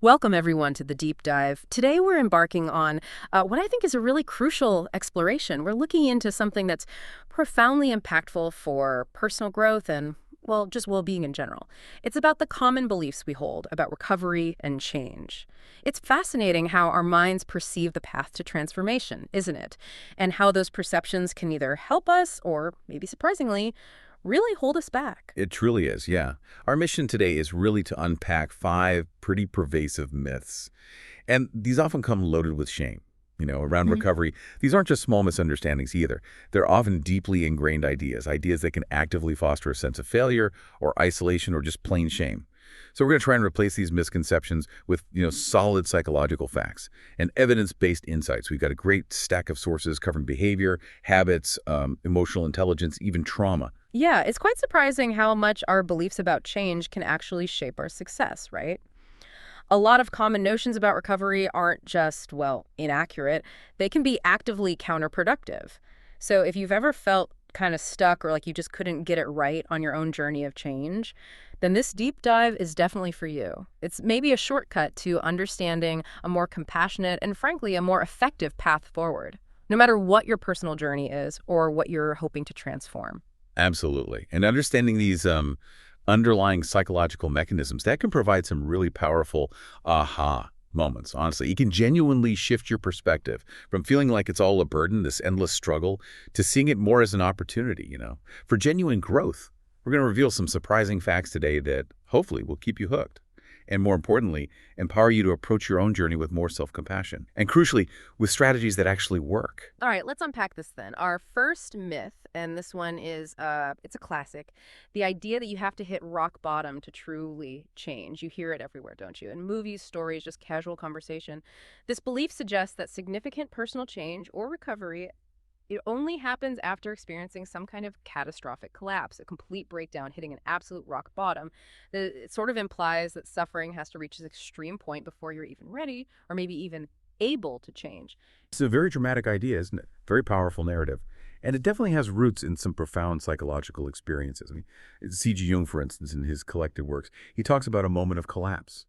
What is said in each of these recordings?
Welcome, everyone, to the deep dive. Today, we're embarking on what I think is a really crucial exploration. We're looking into something that's profoundly impactful for personal growth and, well, just well-being in general. It's about the common beliefs we hold about recovery and change. It's fascinating how our minds perceive the path to transformation, isn't it? And how those perceptions can either help us or, maybe surprisingly, really hold us back. It truly is, yeah. Our mission today is really to unpack 5 pretty pervasive myths. And these often come loaded with shame. Around recovery, these aren't just small misunderstandings either. They're often deeply ingrained ideas that can actively foster a sense of failure or isolation or just plain shame. So we're going to try and replace these misconceptions with, solid psychological facts and evidence-based insights. We've got a great stack of sources covering behavior, habits, emotional intelligence, even trauma. Yeah, it's quite surprising how much our beliefs about change can actually shape our success, right? A lot of common notions about recovery aren't just, well, inaccurate. They can be actively counterproductive. So if you've ever felt kind of stuck or like you just couldn't get it right on your own journey of change, then this deep dive is definitely for you. It's maybe a shortcut to understanding a more compassionate and, frankly, a more effective path forward, no matter what your personal journey is or what you're hoping to transform. Absolutely. And understanding these underlying psychological mechanisms, that can provide some really powerful aha moments, honestly. It can genuinely shift your perspective from feeling like it's all a burden, this endless struggle, to seeing it more as an opportunity, for genuine growth. We're going to reveal some surprising facts today that hopefully will keep you hooked. And more importantly, empower you to approach your own journey with more self-compassion. And crucially, with strategies that actually work. All right, let's unpack this then. Our first myth, and this one is, it's a classic, the idea that you have to hit rock bottom to truly change. You hear it everywhere, don't you? In movies, stories, just casual conversation. This belief suggests that significant personal change or recovery, it only happens after experiencing some kind of catastrophic collapse, a complete breakdown, hitting an absolute rock bottom. It sort of implies that suffering has to reach this extreme point before you're even ready, or maybe even able to change. It's a very dramatic idea, isn't it? Very powerful narrative. And it definitely has roots in some profound psychological experiences. I mean, C.G. Jung, for instance, in his collected works, he talks about a moment of collapse.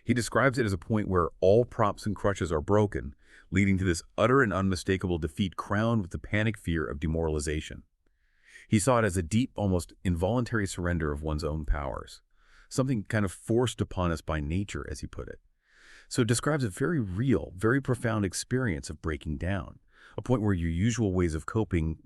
He describes it as a point where all props and crutches are broken, leading to this utter and unmistakable defeat crowned with the panic fear of demoralization. He saw it as a deep, almost involuntary surrender of one's own powers, something kind of forced upon us by nature, as he put it. So it describes a very real, very profound experience of breaking down, a point where your usual ways of coping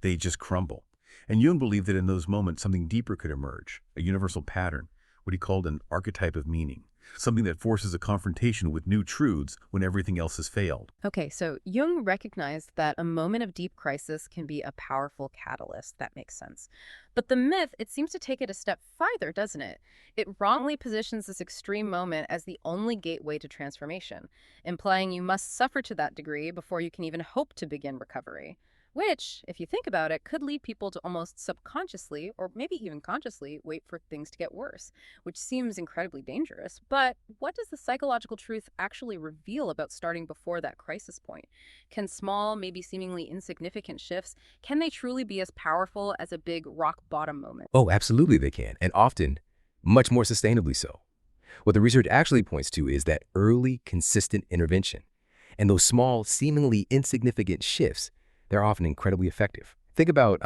they just crumble. And Jung believed that in those moments, something deeper could emerge, a universal pattern, what he called an archetype of meaning, something that forces a confrontation with new truths when everything else has failed. Okay, so Jung recognized that a moment of deep crisis can be a powerful catalyst. That makes sense. But the myth, it seems to take it a step farther, doesn't it? It wrongly positions this extreme moment as the only gateway to transformation, implying you must suffer to that degree before you can even hope to begin recovery. Which, if you think about it, could lead people to almost subconsciously, or maybe even consciously, wait for things to get worse, which seems incredibly dangerous. But what does the psychological truth actually reveal about starting before that crisis point? Can small, maybe seemingly insignificant shifts, can they truly be as powerful as a big rock bottom moment? Oh, absolutely they can, and often much more sustainably so. What the research actually points to is that early, consistent intervention. And those small, seemingly insignificant shifts, they're often incredibly effective. Think about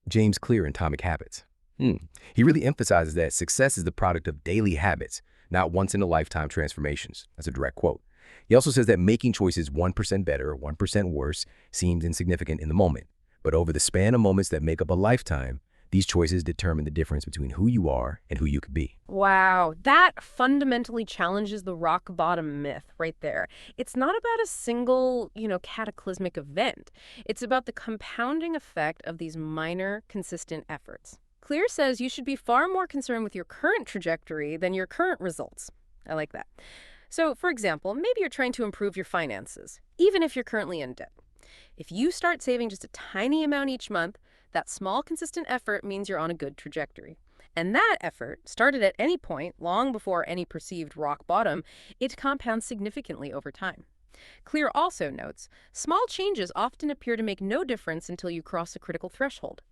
James Clear in Atomic Habits. He really emphasizes that success is the product of daily habits, not once-in-a-lifetime transformations. That's a direct quote. He also says that making choices 1% better or 1% worse seems insignificant in the moment. But over the span of moments that make up a lifetime, these choices determine the difference between who you are and who you could be. Wow, that fundamentally challenges the rock bottom myth right there. It's not about a single, cataclysmic event. It's about the compounding effect of these minor, consistent efforts. Clear says you should be far more concerned with your current trajectory than your current results. I like that. So, for example, maybe you're trying to improve your finances, even if you're currently in debt. If you start saving just a tiny amount each month, that small, consistent effort means you're on a good trajectory. And that effort, started at any point, long before any perceived rock bottom, it compounds significantly over time. Clear also notes, small changes often appear to make no difference until you cross a critical threshold.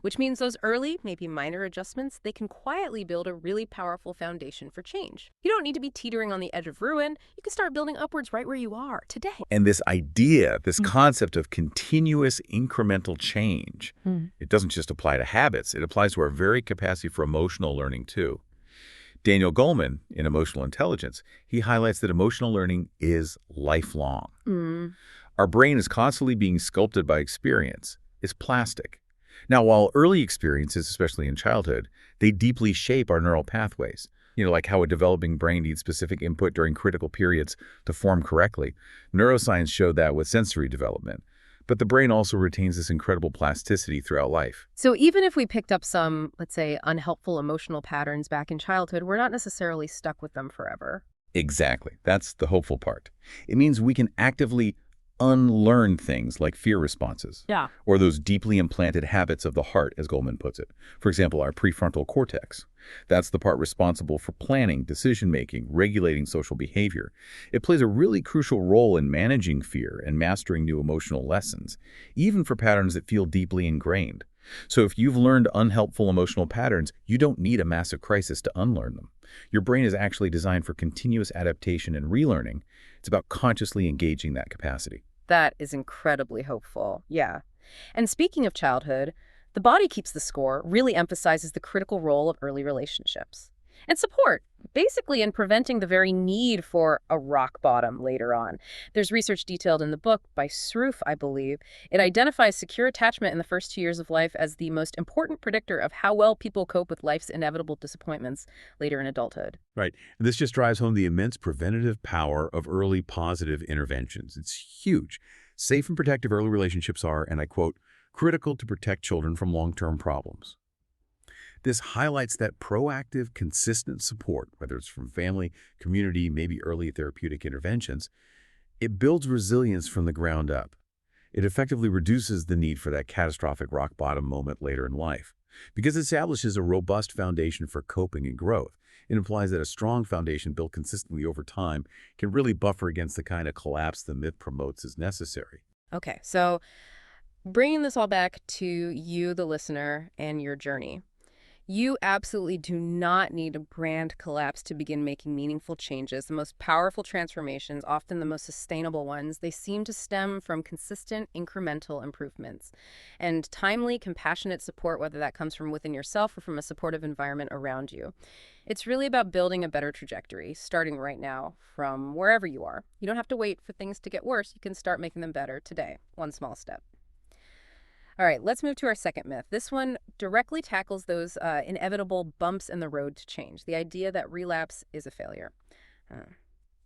which means those early, maybe minor adjustments, they can quietly build a really powerful foundation for change. You don't need to be teetering on the edge of ruin. You can start building upwards right where you are today. And this idea, this concept of continuous incremental change, it doesn't just apply to habits. It applies to our very capacity for emotional learning, too. Daniel Goleman, in Emotional Intelligence, he highlights that emotional learning is lifelong. Our brain is constantly being sculpted by experience. It's plastic. Now, while early experiences, especially in childhood, they deeply shape our neural pathways, like how a developing brain needs specific input during critical periods to form correctly. Neuroscience showed that with sensory development. But the brain also retains this incredible plasticity throughout life. So even if we picked up some, let's say, unhelpful emotional patterns back in childhood, we're not necessarily stuck with them forever. Exactly. That's the hopeful part. It means we can actively unlearn things like fear responses. Yeah. Or those deeply implanted habits of the heart, as Goleman puts it. For example, our prefrontal cortex. That's the part responsible for planning, decision-making, regulating social behavior. It plays a really crucial role in managing fear and mastering new emotional lessons, even for patterns that feel deeply ingrained. So if you've learned unhelpful emotional patterns, you don't need a massive crisis to unlearn them. Your brain is actually designed for continuous adaptation and relearning. It's about consciously engaging that capacity. That is incredibly hopeful. Yeah. And speaking of childhood, The Body Keeps the Score really emphasizes the critical role of early relationships and support, basically in preventing the very need for a rock bottom later on. There's research detailed in the book by Sroof, I believe. It identifies secure attachment in the first 2 years of life as the most important predictor of how well people cope with life's inevitable disappointments later in adulthood. Right. And this just drives home the immense preventative power of early positive interventions. It's huge. Safe and protective early relationships are, and I quote, critical to protect children from long-term problems. This highlights that proactive, consistent support, whether it's from family, community, maybe early therapeutic interventions, it builds resilience from the ground up. It effectively reduces the need for that catastrophic rock bottom moment later in life, because it establishes a robust foundation for coping and growth. It implies that a strong foundation built consistently over time can really buffer against the kind of collapse the myth promotes as necessary. Okay, so bringing this all back to you, the listener, and your journey. You absolutely do not need a brand collapse to begin making meaningful changes. The most powerful transformations, often the most sustainable ones, they seem to stem from consistent incremental improvements and timely, compassionate support, whether that comes from within yourself or from a supportive environment around you. It's really about building a better trajectory, starting right now from wherever you are. You don't have to wait for things to get worse. You can start making them better today, one small step. All right, let's move to our second myth. This one directly tackles those inevitable bumps in the road to change, the idea that relapse is a failure.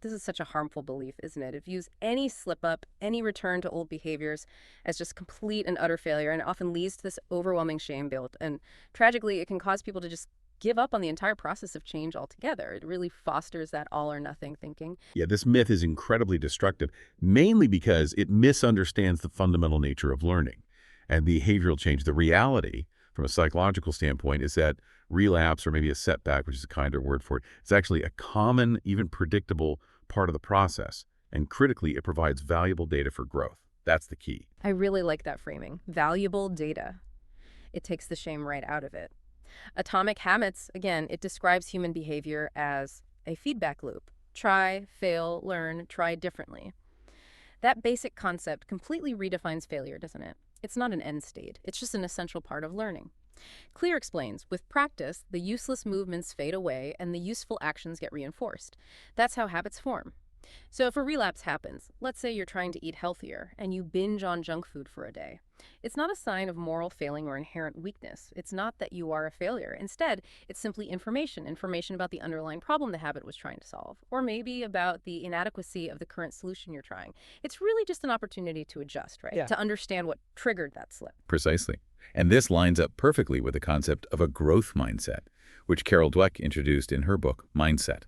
This is such a harmful belief, isn't it? It views any slip-up, any return to old behaviors as just complete and utter failure, and it often leads to this overwhelming shame guilt. And tragically, it can cause people to just give up on the entire process of change altogether. It really fosters that all-or-nothing thinking. Yeah, this myth is incredibly destructive, mainly because it misunderstands the fundamental nature of learning and behavioral change. The reality, from a psychological standpoint, is that relapse, or maybe a setback, which is a kinder word for it, is actually a common, even predictable part of the process. And critically, it provides valuable data for growth. That's the key. I really like that framing. Valuable data. It takes the shame right out of it. Atomic Habits, again, it describes human behavior as a feedback loop. Try, fail, learn, try differently. That basic concept completely redefines failure, doesn't it? It's not an end state. It's just an essential part of learning. Clear explains, with practice, the useless movements fade away and the useful actions get reinforced. That's how habits form. So if a relapse happens, let's say you're trying to eat healthier and you binge on junk food for a day. It's not a sign of moral failing or inherent weakness. It's not that you are a failure. Instead, it's simply information about the underlying problem the habit was trying to solve, or maybe about the inadequacy of the current solution you're trying. It's really just an opportunity to adjust, right? Yeah. To understand what triggered that slip. Precisely. And this lines up perfectly with the concept of a growth mindset, which Carol Dweck introduced in her book, Mindset.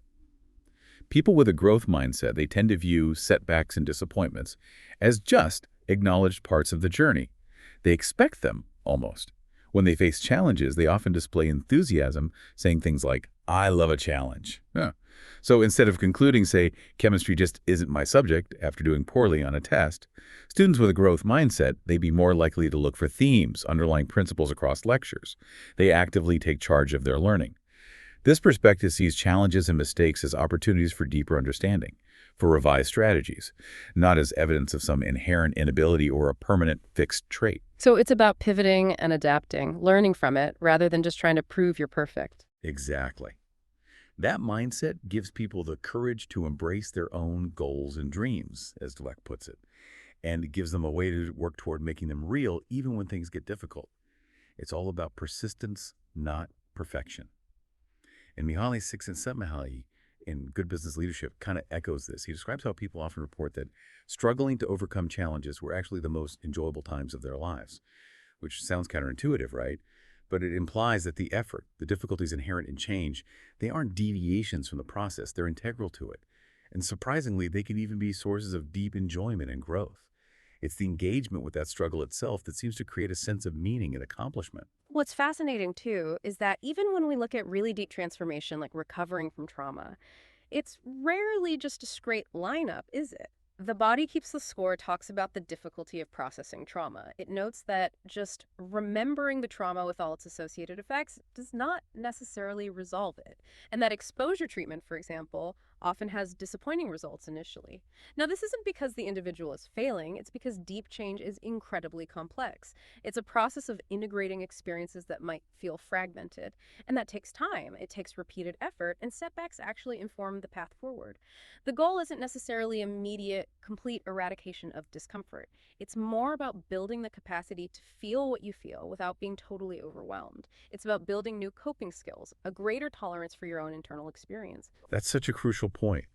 People with a growth mindset, they tend to view setbacks and disappointments as just acknowledged parts of the journey. They expect them, almost. When they face challenges, they often display enthusiasm, saying things like, I love a challenge. So instead of concluding, say, chemistry just isn't my subject after doing poorly on a test, students with a growth mindset, they'd be more likely to look for themes, underlying principles across lectures. They actively take charge of their learning. This perspective sees challenges and mistakes as opportunities for deeper understanding, for revised strategies, not as evidence of some inherent inability or a permanent fixed trait. So it's about pivoting and adapting, learning from it, rather than just trying to prove you're perfect. Exactly. That mindset gives people the courage to embrace their own goals and dreams, as Dweck puts it, and it gives them a way to work toward making them real even when things get difficult. It's all about persistence, not perfection. And Mihaly Csikszentmihalyi in Good Business Leadership kind of echoes this. He describes how people often report that struggling to overcome challenges were actually the most enjoyable times of their lives, which sounds counterintuitive, right? But it implies that the effort, the difficulties inherent in change, they aren't deviations from the process. They're integral to it. And surprisingly, they can even be sources of deep enjoyment and growth. It's the engagement with that struggle itself that seems to create a sense of meaning and accomplishment. What's fascinating, too, is that even when we look at really deep transformation, like recovering from trauma, it's rarely just a straight lineup, is it? The Body Keeps the Score talks about the difficulty of processing trauma. It notes that just remembering the trauma with all its associated effects does not necessarily resolve it, and that exposure treatment, for example, often has disappointing results initially. Now, this isn't because the individual is failing, it's because deep change is incredibly complex. It's a process of integrating experiences that might feel fragmented, and that takes time. It takes repeated effort, and setbacks actually inform the path forward. The goal isn't necessarily immediate, complete eradication of discomfort. It's more about building the capacity to feel what you feel without being totally overwhelmed. It's about building new coping skills, a greater tolerance for your own internal experience. That's such a crucial point.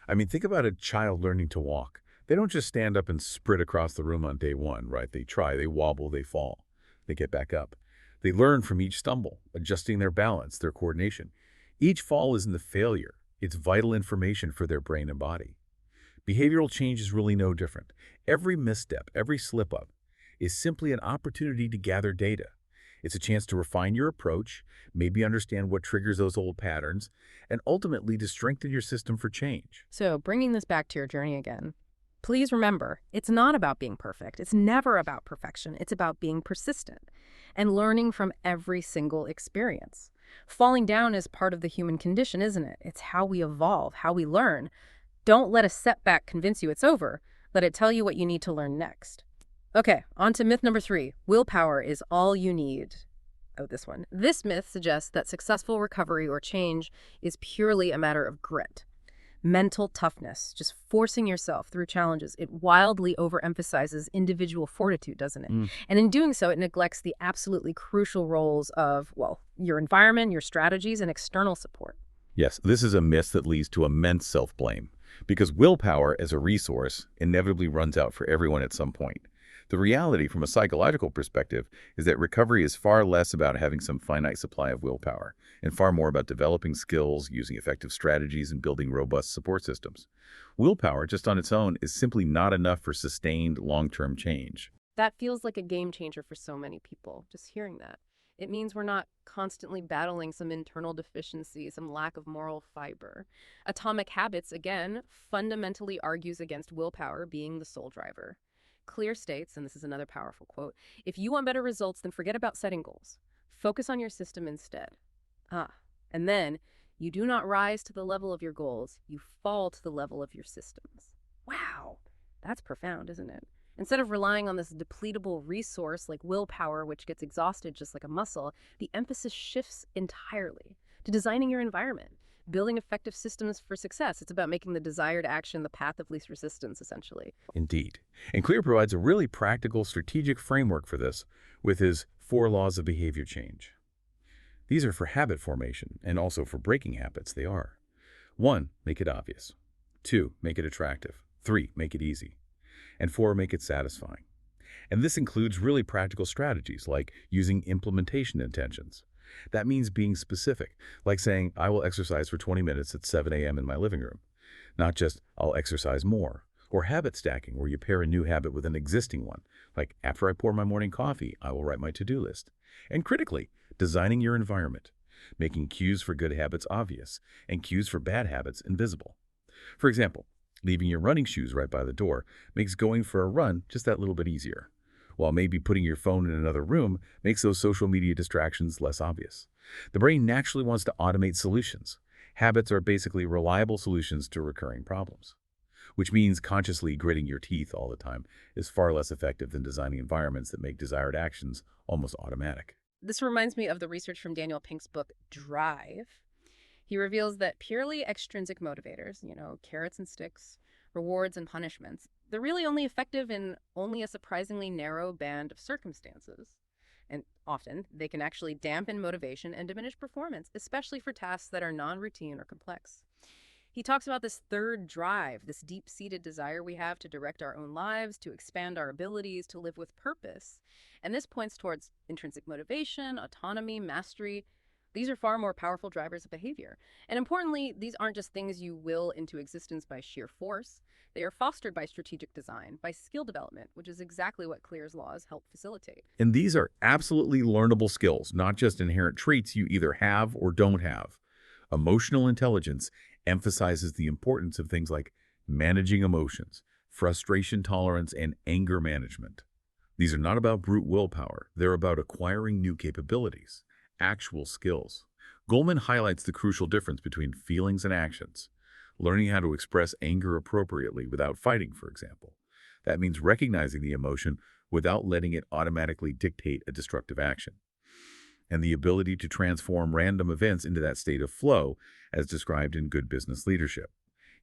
I mean, think about a child learning to walk. They don't just stand up and sprint across the room on day one, right? They try, they wobble, they fall, they get back up. They learn from each stumble, adjusting their balance, their coordination. Each fall isn't a failure. It's vital information for their brain and body. Behavioral change is really no different. Every misstep, every slip-up is simply an opportunity to gather data. It's a chance to refine your approach, maybe understand what triggers those old patterns, and ultimately to strengthen your system for change. So, bringing this back to your journey again, please remember, it's not about being perfect. It's never about perfection. It's about being persistent and learning from every single experience. Falling down is part of the human condition, isn't it? It's how we evolve, how we learn. Don't let a setback convince you it's over. Let it tell you what you need to learn next. Okay, on to myth number 3. Willpower is all you need. Oh, this one. This myth suggests that successful recovery or change is purely a matter of grit. Mental toughness, just forcing yourself through challenges. It wildly overemphasizes individual fortitude, doesn't it? And in doing so, it neglects the absolutely crucial roles of, well, your environment, your strategies, and external support. Yes, this is a myth that leads to immense self-blame, because willpower as a resource inevitably runs out for everyone at some point. The reality from a psychological perspective is that recovery is far less about having some finite supply of willpower and far more about developing skills, using effective strategies, and building robust support systems. Willpower, just on its own, is simply not enough for sustained long-term change. That feels like a game changer for so many people, just hearing that. It means we're not constantly battling some internal deficiency, some lack of moral fiber. Atomic Habits, again, fundamentally argues against willpower being the sole driver. Clear states, and this is another powerful quote, if you want better results, then forget about setting goals. Focus on your system instead. And then you do not rise to the level of your goals, you fall to the level of your systems. Wow, that's profound, isn't it? Instead of relying on this depletable resource like willpower, which gets exhausted just like a muscle, the emphasis shifts entirely to designing your environment, building effective systems for success. It's about making the desired action the path of least resistance, essentially. Indeed. And Clear provides a really practical, strategic framework for this with his 4 laws of behavior change. These are for habit formation and also for breaking habits. They are. 1, make it obvious. 2, make it attractive. 3, make it easy. And 4, make it satisfying. And this includes really practical strategies like using implementation intentions. That means being specific, like saying, I will exercise for 20 minutes at 7 a.m. in my living room. Not just, I'll exercise more. Or habit stacking, where you pair a new habit with an existing one, like after I pour my morning coffee, I will write my to-do list. And critically, designing your environment. making cues for good habits obvious and cues for bad habits invisible. For example, leaving your running shoes right by the door makes going for a run just that little bit easier, while maybe putting your phone in another room makes those social media distractions less obvious. The brain naturally wants to automate solutions. Habits are basically reliable solutions to recurring problems, which means consciously gritting your teeth all the time is far less effective than designing environments that make desired actions almost automatic. This reminds me of the research from Daniel Pink's book, Drive. He reveals that purely extrinsic motivators, carrots and sticks, rewards and punishments, they're really only effective in only a surprisingly narrow band of circumstances. And often, they can actually dampen motivation and diminish performance, especially for tasks that are non-routine or complex. He talks about this third drive, this deep-seated desire we have to direct our own lives, to expand our abilities, to live with purpose. And this points towards intrinsic motivation, autonomy, mastery. These are far more powerful drivers of behavior. And importantly, these aren't just things you will into existence by sheer force. They are fostered by strategic design, by skill development, which is exactly what Clear's laws help facilitate. And these are absolutely learnable skills, not just inherent traits you either have or don't have. Emotional intelligence emphasizes the importance of things like managing emotions, frustration tolerance, and anger management. These are not about brute willpower. They're about acquiring new capabilities, actual skills. Goleman highlights the crucial difference between feelings and actions. Learning how to express anger appropriately without fighting, for example. That means recognizing the emotion without letting it automatically dictate a destructive action. And the ability to transform random events into that state of flow, as described in good business leadership.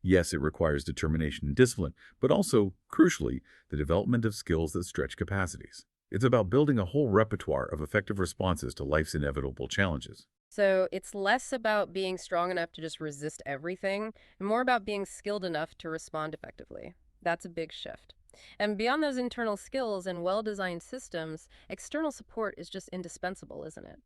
Yes, it requires determination and discipline, but also, crucially, the development of skills that stretch capacities. It's about building a whole repertoire of effective responses to life's inevitable challenges. So it's less about being strong enough to just resist everything and more about being skilled enough to respond effectively. That's a big shift. And beyond those internal skills and well-designed systems, external support is just indispensable, isn't it?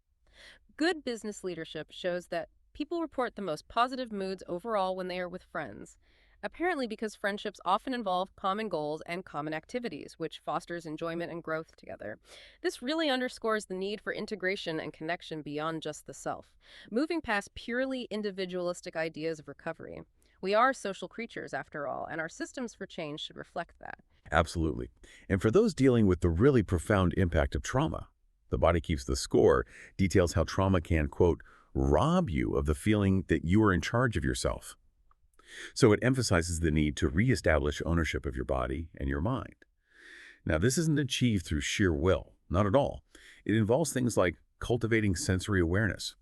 Good business leadership shows that people report the most positive moods overall when they are with friends. Apparently because friendships often involve common goals and common activities, which fosters enjoyment and growth together. This really underscores the need for integration and connection beyond just the self, moving past purely individualistic ideas of recovery. We are social creatures, after all, and our systems for change should reflect that. Absolutely. And for those dealing with the really profound impact of trauma, The Body Keeps the Score details how trauma can, quote, rob you of the feeling that you are in charge of yourself. So it emphasizes the need to reestablish ownership of your body and your mind. Now, this isn't achieved through sheer will, not at all. It involves things like cultivating sensory awareness,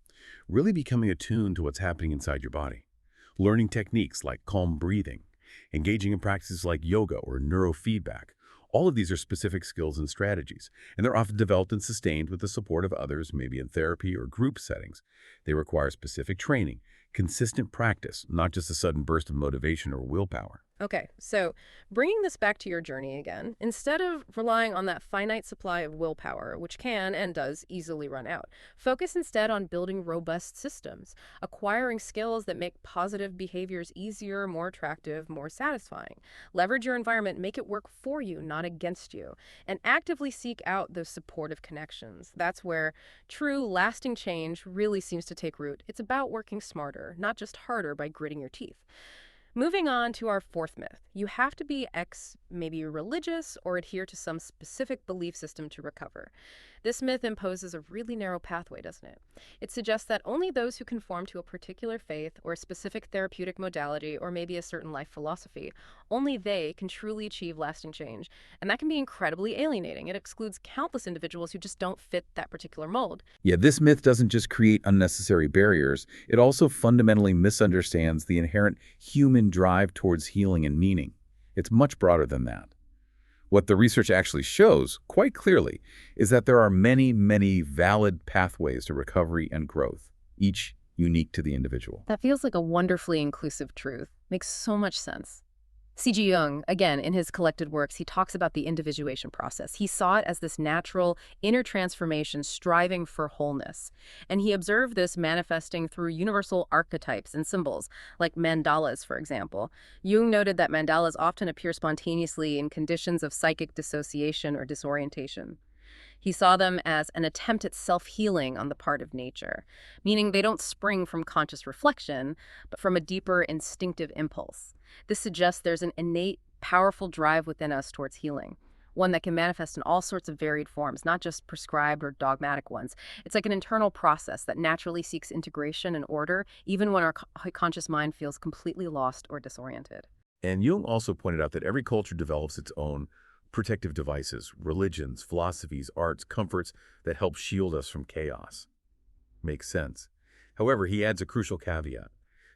really becoming attuned to what's happening inside your body, learning techniques like calm breathing, engaging in practices like yoga or neurofeedback. All of these are specific skills and strategies, and they're often developed and sustained with the support of others, maybe in therapy or group settings. They require specific training, consistent practice, not just a sudden burst of motivation or willpower. Okay, so bringing this back to your journey again, instead of relying on that finite supply of willpower, which can and does easily run out, focus instead on building robust systems, acquiring skills that make positive behaviors easier, more attractive, more satisfying. Leverage your environment, make it work for you, not against you, and actively seek out those supportive connections. That's where true, lasting change really seems to take root. It's about working smarter, not just harder by gritting your teeth. Moving on to our fourth myth. You have to be maybe religious or adhere to some specific belief system to recover. This myth imposes a really narrow pathway, doesn't it? It suggests that only those who conform to a particular faith or a specific therapeutic modality or maybe a certain life philosophy, only they can truly achieve lasting change. And that can be incredibly alienating. It excludes countless individuals who just don't fit that particular mold. Yeah, this myth doesn't just create unnecessary barriers, it also fundamentally misunderstands the inherent human drive towards healing and meaning. It's much broader than that. What the research actually shows, quite clearly, is that there are many, many valid pathways to recovery and growth, each unique to the individual. That feels like a wonderfully inclusive truth. Makes so much sense. C.G. Jung, again, in his collected works, he talks about the individuation process. He saw it as this natural inner transformation striving for wholeness. And he observed this manifesting through universal archetypes and symbols, like mandalas, for example. Jung noted that mandalas often appear spontaneously in conditions of psychic dissociation or disorientation. He saw them as an attempt at self-healing on the part of nature, meaning they don't spring from conscious reflection, but from a deeper instinctive impulse. This suggests there's an innate, powerful drive within us towards healing, one that can manifest in all sorts of varied forms, not just prescribed or dogmatic ones. It's like an internal process that naturally seeks integration and order, even when our conscious mind feels completely lost or disoriented. And Jung also pointed out that every culture develops its own protective devices, religions, philosophies, arts, comforts that help shield us from chaos. Makes sense. However, he adds a crucial caveat.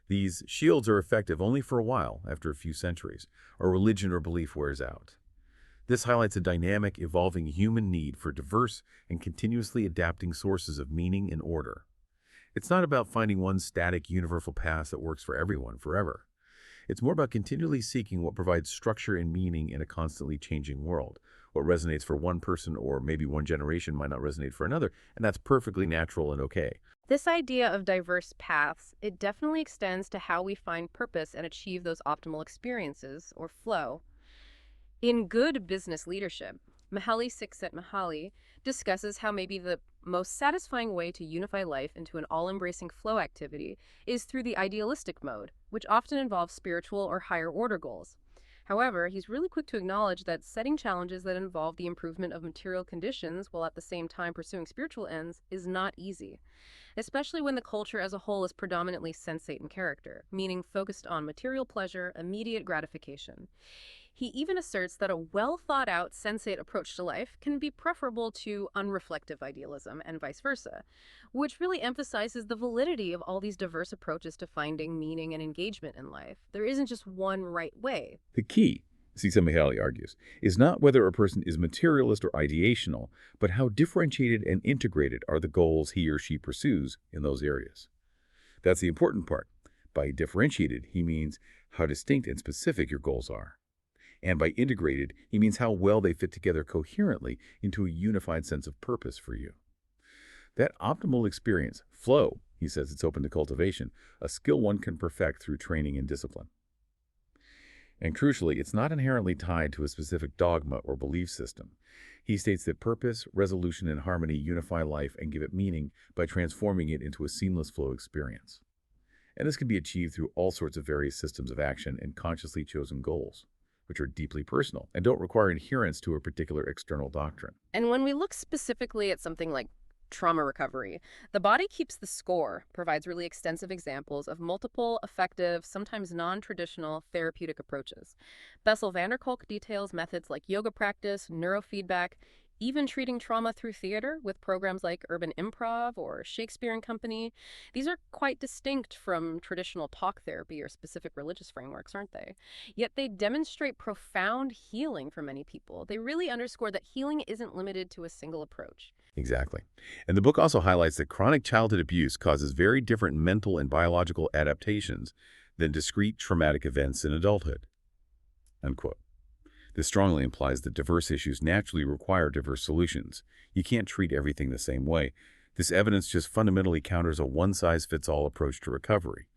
These shields are effective only for a while, after a few centuries, or religion or belief wears out. This highlights a dynamic, evolving human need for diverse and continuously adapting sources of meaning and order. It's not about finding one static, universal path that works for everyone forever. It's more about continually seeking what provides structure and meaning in a constantly changing world. What resonates for one person or maybe one generation might not resonate for another, and that's perfectly natural and okay. This idea of diverse paths, it definitely extends to how we find purpose and achieve those optimal experiences, or flow. In Good Business Leadership, Mihaly Csikszentmihalyi discusses how maybe the most satisfying way to unify life into an all-embracing flow activity is through the idealistic mode, which often involves spiritual or higher order goals. However, he's really quick to acknowledge that setting challenges that involve the improvement of material conditions while at the same time pursuing spiritual ends is not easy, especially when the culture as a whole is predominantly sensate in character, meaning focused on material pleasure, immediate gratification. He even asserts that a well-thought-out, sensate approach to life can be preferable to unreflective idealism and vice versa, which really emphasizes the validity of all these diverse approaches to finding meaning and engagement in life. There isn't just one right way. The key, Csikszentmihalyi argues, is not whether a person is materialist or ideational, but how differentiated and integrated are the goals he or she pursues in those areas. That's the important part. By differentiated, he means how distinct and specific your goals are. And by integrated, he means how well they fit together coherently into a unified sense of purpose for you. That optimal experience, flow, he says it's open to cultivation, a skill one can perfect through training and discipline. And crucially, it's not inherently tied to a specific dogma or belief system. He states that purpose, resolution, and harmony unify life and give it meaning by transforming it into a seamless flow experience. And this can be achieved through all sorts of various systems of action and consciously chosen goals, which are deeply personal and don't require adherence to a particular external doctrine. And when we look specifically at something like trauma recovery, the body keeps the score provides really extensive examples of multiple, effective, sometimes non-traditional therapeutic approaches. Bessel van der Kolk details methods like yoga practice, neurofeedback, even treating trauma through theater with programs like Urban Improv or Shakespeare and Company. These are quite distinct from traditional talk therapy or specific religious frameworks, aren't they? Yet they demonstrate profound healing for many people. They really underscore that healing isn't limited to a single approach. Exactly. And the book also highlights that chronic childhood abuse causes very different mental and biological adaptations than discrete traumatic events in adulthood. Unquote. This strongly implies that diverse issues naturally require diverse solutions. You can't treat everything the same way. This evidence just fundamentally counters a one-size-fits-all approach to recovery.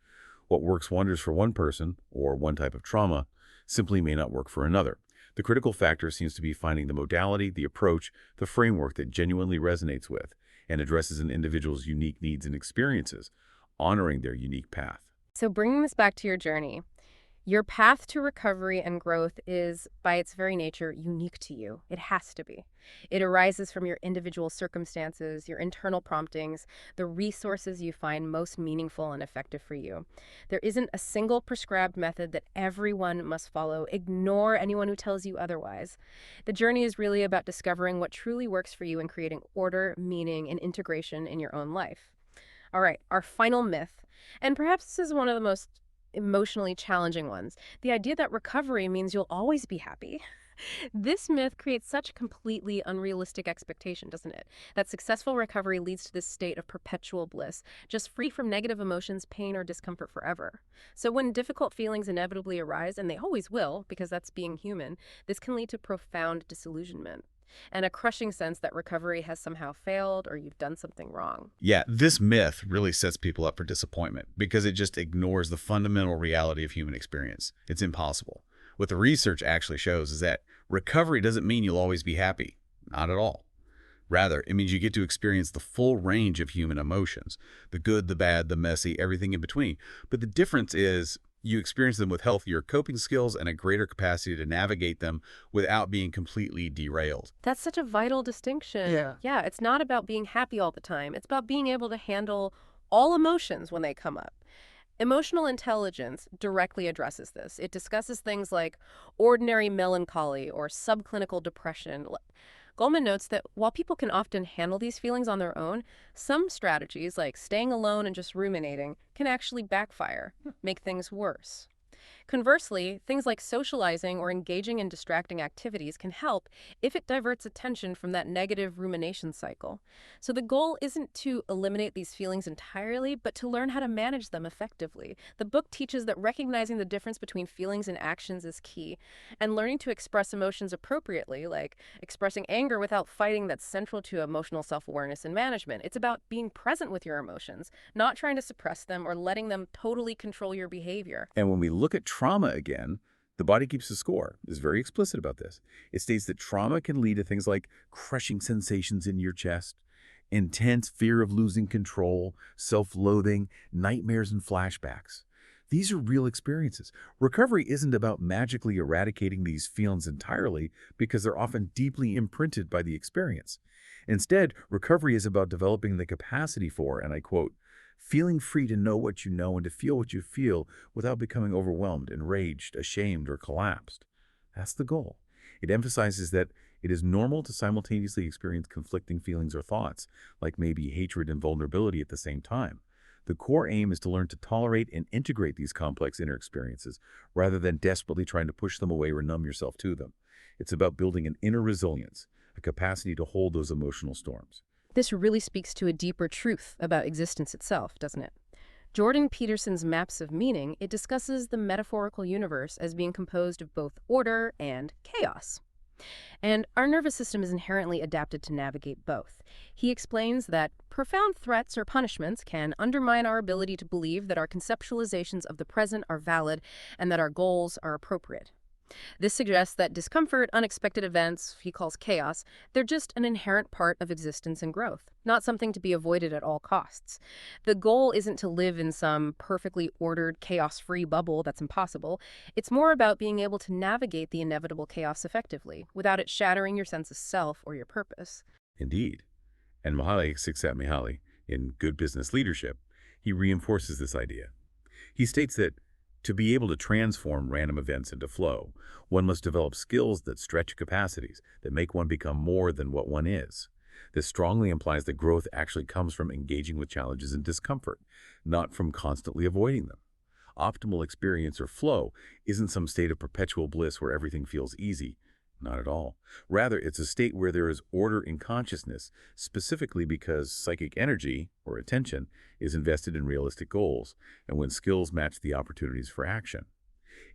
What works wonders for one person, or one type of trauma, simply may not work for another. The critical factor seems to be finding the modality, the approach, the framework that genuinely resonates with and addresses an individual's unique needs and experiences, honoring their unique path. So bringing this back to your journey, your path to recovery and growth is, by its very nature, unique to you. It has to be. It arises from your individual circumstances, your internal promptings, the resources you find most meaningful and effective for you. There isn't a single prescribed method that everyone must follow. Ignore anyone who tells you otherwise. The journey is really about discovering what truly works for you and creating order, meaning, and integration in your own life. All right, our final myth, and perhaps this is one of the most emotionally challenging ones. The idea that recovery means you'll always be happy. This myth creates such a completely unrealistic expectation, doesn't it? That successful recovery leads to this state of perpetual bliss, just free from negative emotions, pain, or discomfort forever. So when difficult feelings inevitably arise, and they always will, because that's being human, this can lead to profound disillusionment and a crushing sense that recovery has somehow failed or you've done something wrong. Yeah, this myth really sets people up for disappointment because it just ignores the fundamental reality of human experience. It's impossible. What the research actually shows is that recovery doesn't mean you'll always be happy. Not at all. Rather, it means you get to experience the full range of human emotions, the good, the bad, the messy, everything in between. But the difference is you experience them with healthier coping skills and a greater capacity to navigate them without being completely derailed. That's such a vital distinction. Yeah, it's not about being happy all the time. It's about being able to handle all emotions when they come up. Emotional intelligence directly addresses this. It discusses things like ordinary melancholy or subclinical depression. Goldman notes that while people can often handle these feelings on their own, some strategies, like staying alone and just ruminating, can actually backfire, make things worse. Conversely, things like socializing or engaging in distracting activities can help if it diverts attention from that negative rumination cycle. So the goal isn't to eliminate these feelings entirely, but to learn how to manage them effectively. The book teaches that recognizing the difference between feelings and actions is key, and learning to express emotions appropriately, like expressing anger without fighting, that's central to emotional self-awareness and management. It's about being present with your emotions, not trying to suppress them or letting them totally control your behavior. And when we look at trauma again, the body keeps a score. It's very explicit about this. It states that trauma can lead to things like crushing sensations in your chest, intense fear of losing control, self-loathing, nightmares, and flashbacks. These are real experiences. Recovery isn't about magically eradicating these feelings entirely because they're often deeply imprinted by the experience. Instead, recovery is about developing the capacity for, and I quote, feeling free to know what you know and to feel what you feel without becoming overwhelmed, enraged, ashamed, or collapsed. That's the goal. It emphasizes that it is normal to simultaneously experience conflicting feelings or thoughts, like maybe hatred and vulnerability at the same time. The core aim is to learn to tolerate and integrate these complex inner experiences rather than desperately trying to push them away or numb yourself to them. It's about building an inner resilience, a capacity to hold those emotional storms. This really speaks to a deeper truth about existence itself, doesn't it? Jordan Peterson's Maps of Meaning, it discusses the metaphorical universe as being composed of both order and chaos. And our nervous system is inherently adapted to navigate both. He explains that profound threats or punishments can undermine our ability to believe that our conceptualizations of the present are valid and that our goals are appropriate. This suggests that discomfort, unexpected events, he calls chaos, they're just an inherent part of existence and growth, not something to be avoided at all costs. The goal isn't to live in some perfectly ordered, chaos-free bubble that's impossible. It's more about being able to navigate the inevitable chaos effectively, without it shattering your sense of self or your purpose. Indeed. And Csikszentmihalyi, in Good Business Leadership, he reinforces this idea. He states that to be able to transform random events into flow, one must develop skills that stretch capacities, that make one become more than what one is. This strongly implies that growth actually comes from engaging with challenges and discomfort, not from constantly avoiding them. Optimal experience or flow isn't some state of perpetual bliss where everything feels easy. Not at all. Rather, it's a state where there is order in consciousness, specifically because psychic energy, or attention, is invested in realistic goals, and when skills match the opportunities for action.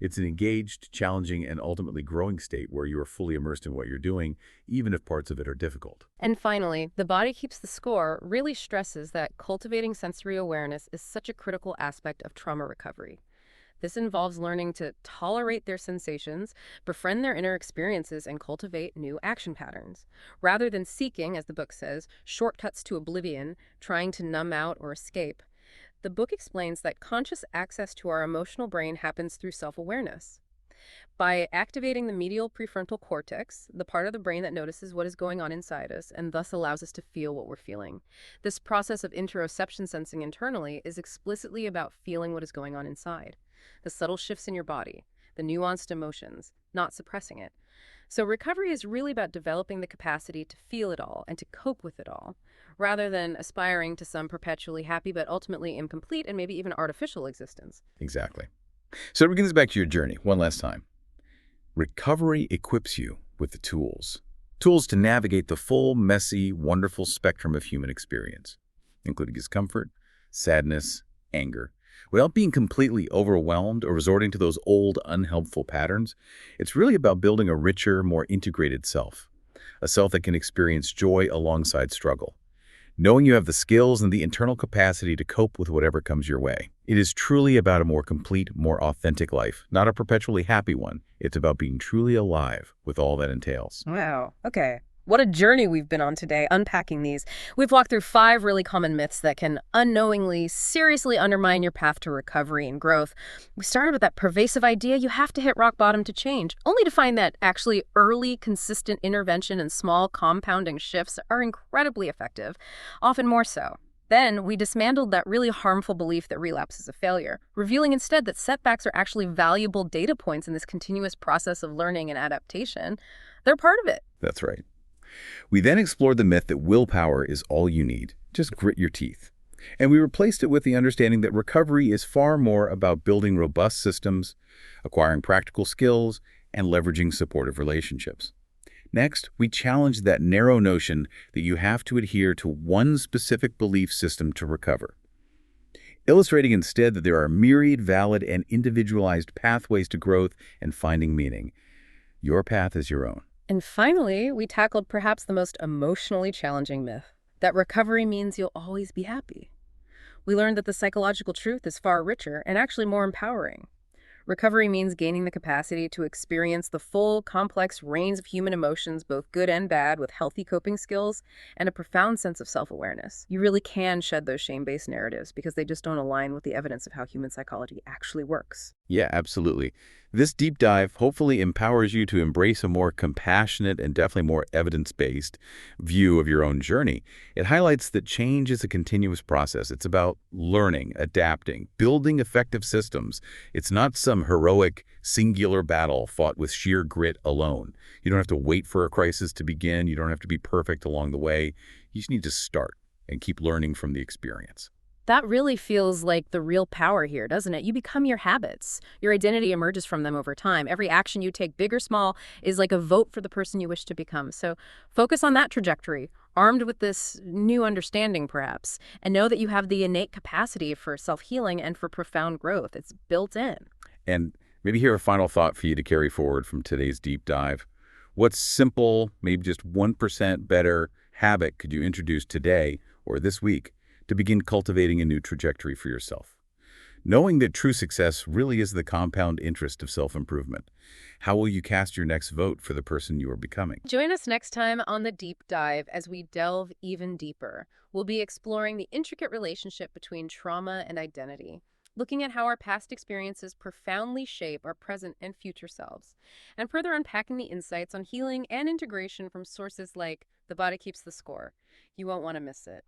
It's an engaged, challenging, and ultimately growing state where you are fully immersed in what you're doing, even if parts of it are difficult. And finally, The Body Keeps the Score really stresses that cultivating sensory awareness is such a critical aspect of trauma recovery. This involves learning to tolerate their sensations, befriend their inner experiences, and cultivate new action patterns. Rather than seeking, as the book says, shortcuts to oblivion, trying to numb out or escape, the book explains that conscious access to our emotional brain happens through self-awareness. By activating the medial prefrontal cortex, the part of the brain that notices what is going on inside us and thus allows us to feel what we're feeling. This process of interoception sensing internally is explicitly about feeling what is going on inside. The subtle shifts in your body, the nuanced emotions, not suppressing it. So recovery is really about developing the capacity to feel it all and to cope with it all, rather than aspiring to some perpetually happy but ultimately incomplete and maybe even artificial existence. Exactly. So to bring this back to your journey one last time. Recovery equips you with the tools. Tools to navigate the full, messy, wonderful spectrum of human experience, including discomfort, sadness, anger. Without being completely overwhelmed or resorting to those old, unhelpful patterns, it's really about building a richer, more integrated self. A self that can experience joy alongside struggle. Knowing you have the skills and the internal capacity to cope with whatever comes your way. It is truly about a more complete, more authentic life, not a perpetually happy one. It's about being truly alive with all that entails. Wow. Okay. What a journey we've been on today, unpacking these. We've walked through 5 really common myths that can unknowingly, seriously undermine your path to recovery and growth. We started with that pervasive idea you have to hit rock bottom to change, only to find that actually early, consistent intervention and small compounding shifts are incredibly effective, often more so. Then we dismantled that really harmful belief that relapse is a failure, revealing instead that setbacks are actually valuable data points in this continuous process of learning and adaptation. They're part of it. That's right. We then explored the myth that willpower is all you need. Just grit your teeth. And we replaced it with the understanding that recovery is far more about building robust systems, acquiring practical skills, and leveraging supportive relationships. Next, we challenged that narrow notion that you have to adhere to one specific belief system to recover, illustrating instead that there are myriad valid and individualized pathways to growth and finding meaning. Your path is your own. And finally, we tackled perhaps the most emotionally challenging myth, that recovery means you'll always be happy. We learned that the psychological truth is far richer and actually more empowering. Recovery means gaining the capacity to experience the full, complex range of human emotions, both good and bad, with healthy coping skills and a profound sense of self-awareness. You really can shed those shame-based narratives because they just don't align with the evidence of how human psychology actually works. Yeah, absolutely. This deep dive hopefully empowers you to embrace a more compassionate and definitely more evidence-based view of your own journey. It highlights that change is a continuous process. It's about learning, adapting, building effective systems. It's not some heroic, singular battle fought with sheer grit alone. You don't have to wait for a crisis to begin. You don't have to be perfect along the way. You just need to start and keep learning from the experience. That really feels like the real power here, doesn't it? You become your habits. Your identity emerges from them over time. Every action you take, big or small, is like a vote for the person you wish to become. So focus on that trajectory, armed with this new understanding, perhaps, and know that you have the innate capacity for self-healing and for profound growth. It's built in. And maybe here a final thought for you to carry forward from today's deep dive. What simple, maybe just 1% better habit could you introduce today or this week to begin cultivating a new trajectory for yourself? Knowing that true success really is the compound interest of self-improvement. How will you cast your next vote for the person you are becoming? Join us next time on The Deep Dive as we delve even deeper. We'll be exploring the intricate relationship between trauma and identity, looking at how our past experiences profoundly shape our present and future selves, and further unpacking the insights on healing and integration from sources like The Body Keeps the Score. You won't want to miss it.